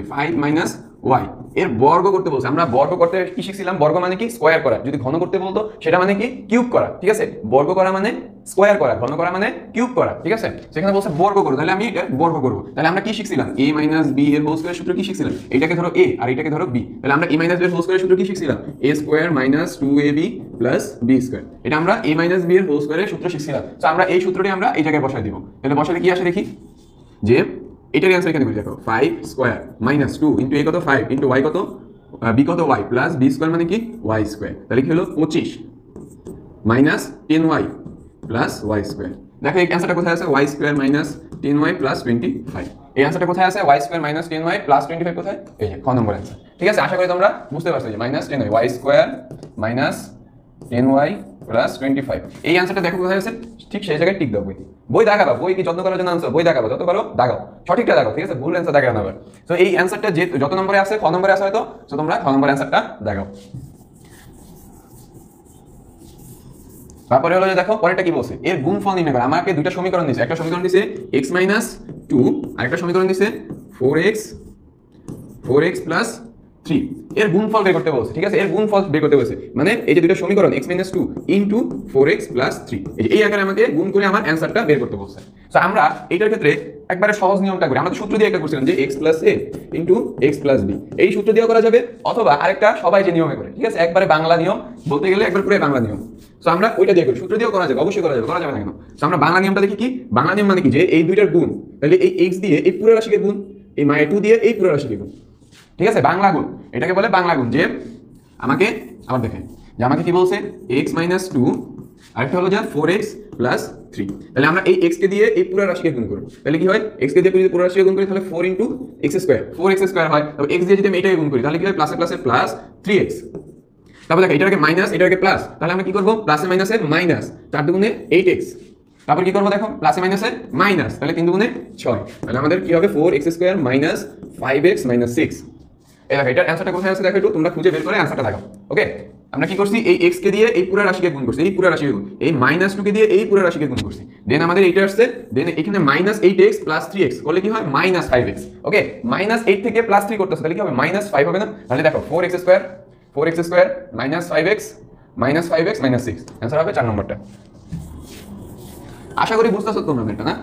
Sorry 5 minus Y এর বর্গ করতে বলছে। আমরা বর্গ করতে কি শিখছিলাম? বর্গ মানে কি? স্কোয়ার করা। যদি ঘন করতে বলতো সেটা মানে কি? কিউব করা। ঠিক আছে, বর্গ করা মানে স্কোয়ার করা, ঘন করা মানে কিউব করা। ঠিক আছে, সেখানে বলছে বর্গ করো, তাহলে আমি এটা বর্গ করব। তাহলে আমরা কি শিখছিলাম? a মাইনাস b এর হোল স্কয়ার সূত্র কি শিখছিলাম? এটাকে ধরো a আর এটাকে ধরো b, তাহলে আমরা a মাইনাস b এর হোল স্কয়ার সূত্র কি শিখছিলাম? a square minus 2ab plus b square. এটা আমরা a মাইনাস b এর হোল স্কয়ারের সূত্র শিখছিলাম। তো আমরা এই সূত্রটি আমরা এই জায়গায় বসাই দিব। তাহলে বসালে কি আসে দেখি, যে এটার অ্যান্সার এখানে দেখো 5 স্কয়ার মাইনাস 2 ইনটু a কত 5 ইনটু y কত b কত y প্লাস b স্কয়ার মানে কি y স্কয়ার। তাহলে কি হলো 25 minus 10y plus y square. দেখো এই অ্যান্সারটা কোথায় আছে? y square minus 10y plus 25। এই অ্যান্সারটা কোথায় আছে? y square minus 10y plus 25 কোথায়? এই যে খ নম্বর অ্যান্সার। ঠিক আছে, আশা করি তোমরা বুঝতে পারছো যে minus 10y y square minus 10y plus 25। এই অ্যান্সারটা দেখো কোথায় আছে, ঠিক সেই জায়গায় টিক দাও। বই দেখাবা, বই কি যত্ন করার জন্য আনছো? বই দেখাবা, যত পারো দাগাও, সঠিকটা দাগাও। ঠিক আছে, ভুল অ্যান্সার দেখাও না। তো এই অ্যান্সারটা যে যত নম্বরে আছে, খ নম্বরে আছে হয়তো, তো তোমরা খ নম্বর অ্যান্সারটা দেখাও। তারপরে হলো যে দেখো পরেরটা কি বলছে, এর গুণফল নির্ণয় করো। আমাকে দুইটা সমীকরণ দিয়েছে, একটা সমীকরণ দিয়েছে x মাইনাস 2 আর একটা সমীকরণ দিয়েছে 4x প্লাস 3। এর গুণফল বের করতে বলছে। ঠিক আছে, এর গুণফল বের করতে বলছে, মানে এই যে দুটো সমীকরণ x minus 2 into 4x plus 3, এই আকারে আমাকে গুণ করে আমার অ্যান্সারটা বের করতে বলছে। তো আমরা এইটার ক্ষেত্রে একবারে সহজ নিয়মটা করি। আমরা সূত্র দিয়ে একটা করছিলাম যে x plus a into x plus b, এই সূত্র দিয়ে করা যাবে, অথবা আরেকটা সবাই যে নিয়মে করে। ঠিক আছে, একবারে বাংলা নিয়ম বলতে গেলে একবার পুরো বাংলা নিয়ম। তো আমরা ওইটা দিয়ে করি, সূত্র দিয়েও করা যাবে, অবশ্যই করা যাবে, করা যাবে না কেন? তো আমরা বাংলা নিয়মটা দেখি কি? বাংলা নিয়ম মানে কি, যে এই দুইটার গুণ, তাহলে এই x দিয়ে এই পুরো রাশিকে গুণ, এই মাই 2 দিয়ে এই পুরো রাশিকে গুণ। ঠিক আছে, বাংলা গুণ, এটাকে বলে বাংলা গুণ। যে আমাকে আবার দেখেন যে আমাকে কি বলছে, x মাইনাস 2 আরেকটা হলো যা 4x প্লাস 3। তাহলে আমরা এই x কে দিয়ে এই পুরো রাশিকে গুণ করব। তাহলে কি হয়, x কে দিয়ে যদি পুরো রাশিকে গুণ করি তাহলে 4 into x square, 4x square হয়। তবে x দিয়ে যদি আমি এটাকে গুণ করি তাহলে কি হয়, প্লাসে প্লাসে প্লাস 3x। তারপর দেখো এটাকে মাইনাস, এটাকে প্লাস, তাহলে আমরা কি করব, প্লাসে মাইনাসে মাইনাস, 4 দুগুণে 8x। তারপর কি করব, দেখো প্লাসে মাইনাসে মাইনাস, তাহলে 3 দুগুণে 6। তাহলে আমাদের কি হবে 4x square minus 5x minus 6। এই দেখো এটার অ্যান্সারটা কোথায় আছে দেখো একটু, তোমরা খুঁজে বের করে অ্যান্সারটা দেখো। ওকে, আমরা কি করছি, এই x কে দিয়ে এই পুরো রাশিকে গুণ করছি, এই পুরো রাশিকে গুণ, এই মাইনাস 2 কে দিয়ে এই পুরো রাশিকে গুণ করছি। দেন আমাদের এইটা আসছে, দেন এখানে মাইনাস 8x প্লাস 3x করলে কি হয়, মাইনাস 5x। ওকে, মাইনাস 8 থেকে প্লাস 3 করতেছে, তাহলে কি হবে, মাইনাস 5 হবে না? তাহলে দেখো 4x square minus 5x minus 6, answer হবে 4 নম্বরটা। আশা করি বুঝতেছো তোমরা এটা, না?